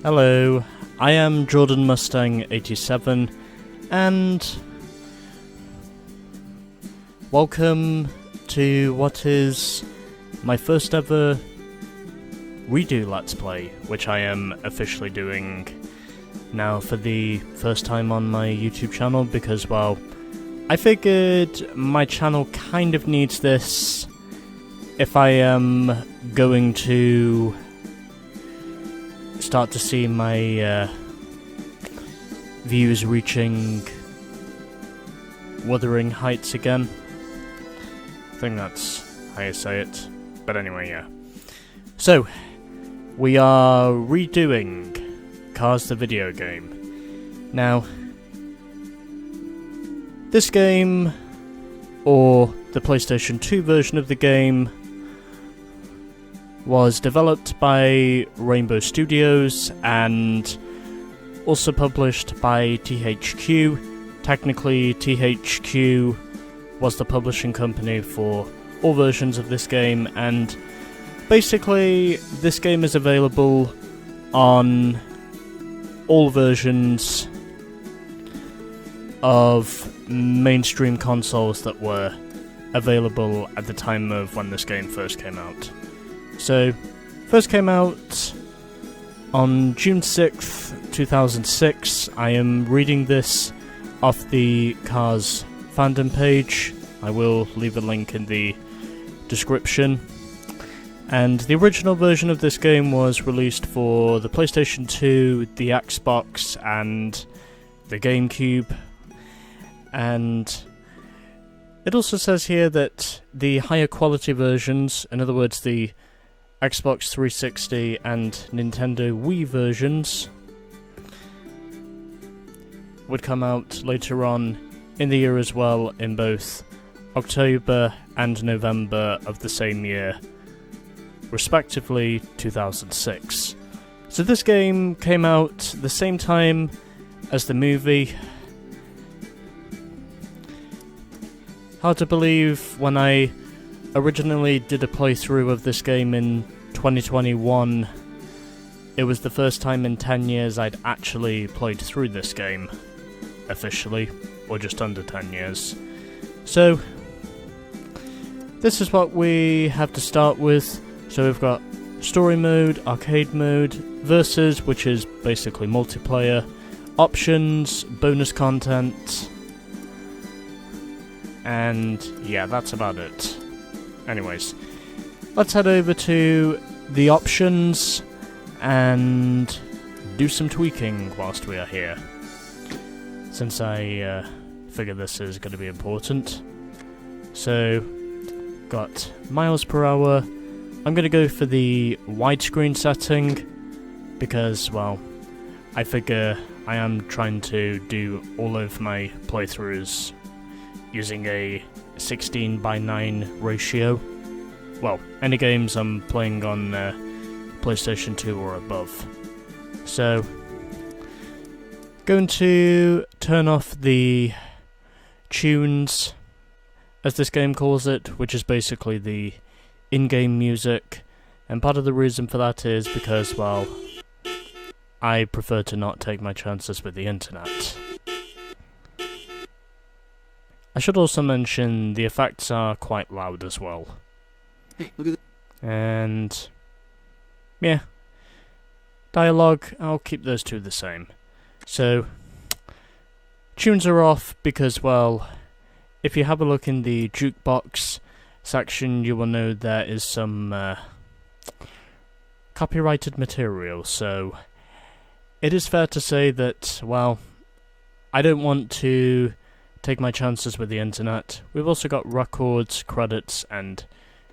Hello, I am Jordan Mustang 87 and welcome to what is my first ever redo Let's Play, which I am officially doing now for the first time on my YouTube channel because, well, I figured my channel kind of needs this if I am going to start to see my views reaching wuthering heights again. I think that's how you say it. But anyway, yeah. So, we are redoing Cars the video game. Now, this game, or the PlayStation 2 version of the game, was developed by Rainbow Studios and also published by THQ. Technically, THQ was the publishing company for all versions of this game, and basically this game is available on all versions of mainstream consoles that were available at the time of when this game first came out. So, first came out on June 6th, 2006. I am reading this off the Cars fandom page. I will leave a link in the description. And the original version of this game was released for the PlayStation 2, the Xbox, and the GameCube. And it also says here that the higher quality versions, in other words the Xbox 360 and Nintendo Wii versions, would come out later on in the year as well, in both October and November of the same year, respectively 2006. So this game came out the same time as the movie. Hard to believe, when I originally did a playthrough of this game in 2021, it was the first time in 10 years I'd actually played through this game, officially, or just under 10 years. So, this is what we have to start with. So we've got story mode, arcade mode, versus, which is basically multiplayer, options, bonus content, and yeah, that's about it. Anyways, let's head over to the options and do some tweaking whilst we are here, since I figure this is going to be important. So, got miles per hour. I'm going to go for the widescreen setting because, well, I figure I am trying to do all of my playthroughs using a 16:9 ratio. Well, any games I'm playing on PlayStation 2 or above. So, going to turn off the tunes, as this game calls it, which is basically the in-game music, and part of the reason for that is because, well, I prefer to not take my chances with the internet. I should also mention the effects are quite loud as well. Hey, look at that. And yeah, dialogue, I'll keep those two the same. So, tunes are off because, well, if you have a look in the jukebox section, you will know there is some copyrighted material, so it is fair to say that, well, I don't want to take my chances with the internet. We've also got records, credits, and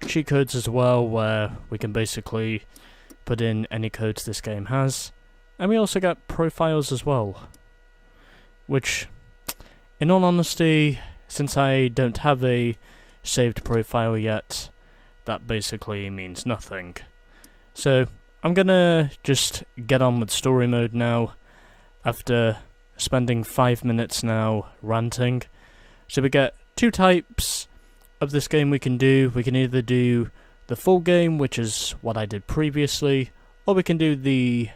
cheat codes as well, where we can basically put in any codes this game has. And we also got profiles as well, which, in all honesty, since I don't have a saved profile yet, that basically means nothing. So, I'm gonna just get on with story mode now, after spending 5 minutes now ranting. So we get two types of this game we can do. We can either do the full game, which is what I did previously, or we can do the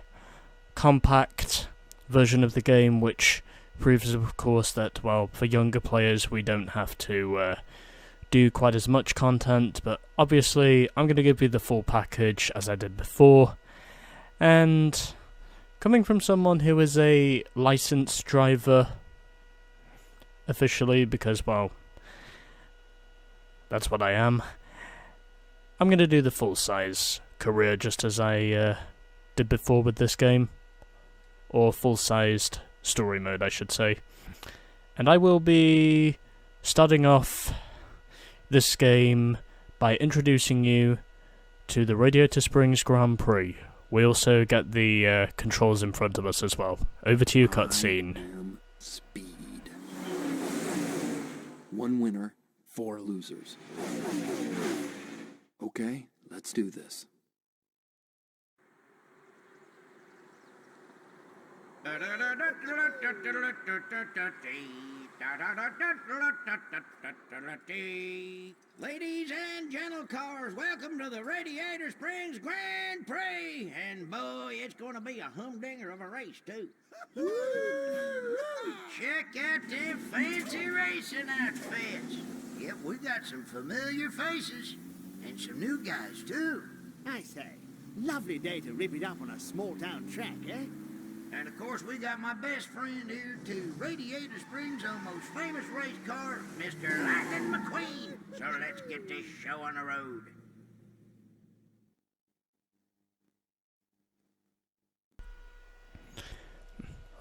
compact version of the game, which proves, of course, that, well, for younger players we don't have to do quite as much content, but obviously I'm going to give you the full package as I did before. And coming from someone who is a licensed driver, officially, because, well, that's what I am, I'm going to do the full-size career just as I did before with this game. Or full-sized story mode, I should say. And I will be starting off this game by introducing you to the Radiator Springs Grand Prix. We also get the controls in front of us as well. Over to you, cutscene. Speed. 1 winner, 4 losers. Okay, let's do this. Ladies and gentle cars, welcome to the Radiator Springs Grand Prix. And boy, it's going to be a humdinger of a race, too. Check out them fancy racing outfits. Yep, we got some familiar faces and some new guys, too. I say, lovely day to rip it up on a small-town track, eh? And of course, we got my best friend here too, Radiator Springs' most famous race car, Mr. Lightning McQueen. So let's get this show on the road.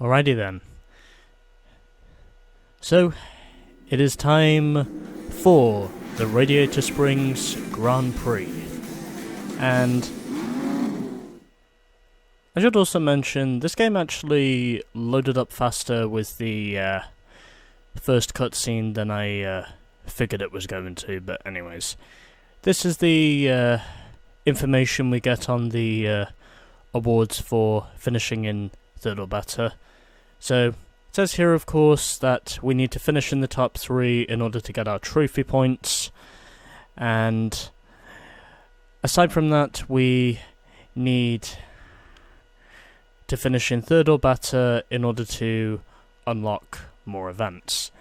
Alrighty then. So, it is time for the Radiator Springs Grand Prix. And I should also mention, this game actually loaded up faster with the first cutscene than I figured it was going to, but anyways. This is the information we get on the awards for finishing in third or better. So, it says here, of course, that we need to finish in the top 3 in order to get our trophy points, and aside from that, we need to finish in third or better in order to unlock more events.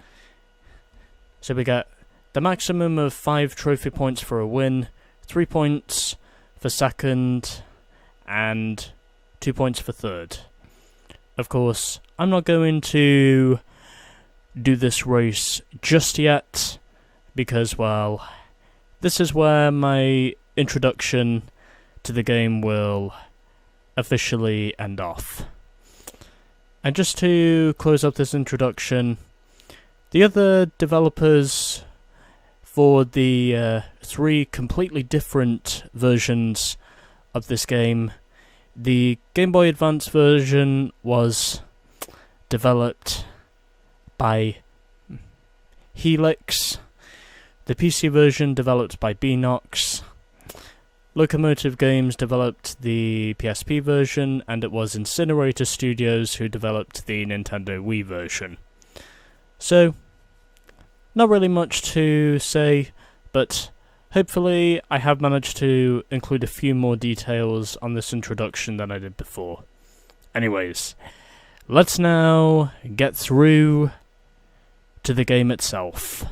So we get the maximum of 5 trophy points for a win, 3 points for second, and 2 points for third. Of course, I'm not going to do this race just yet, because, well, this is where my introduction to the game will officially end off. And just to close up this introduction, the other developers for the 3 completely different versions of this game, the Game Boy Advance version was developed by Helix, the PC version developed by Beanox, Locomotive Games developed the PSP version, and it was Incinerator Studios who developed the Nintendo Wii version. So, not really much to say, but hopefully I have managed to include a few more details on this introduction than I did before. Anyways, let's now get through to the game itself.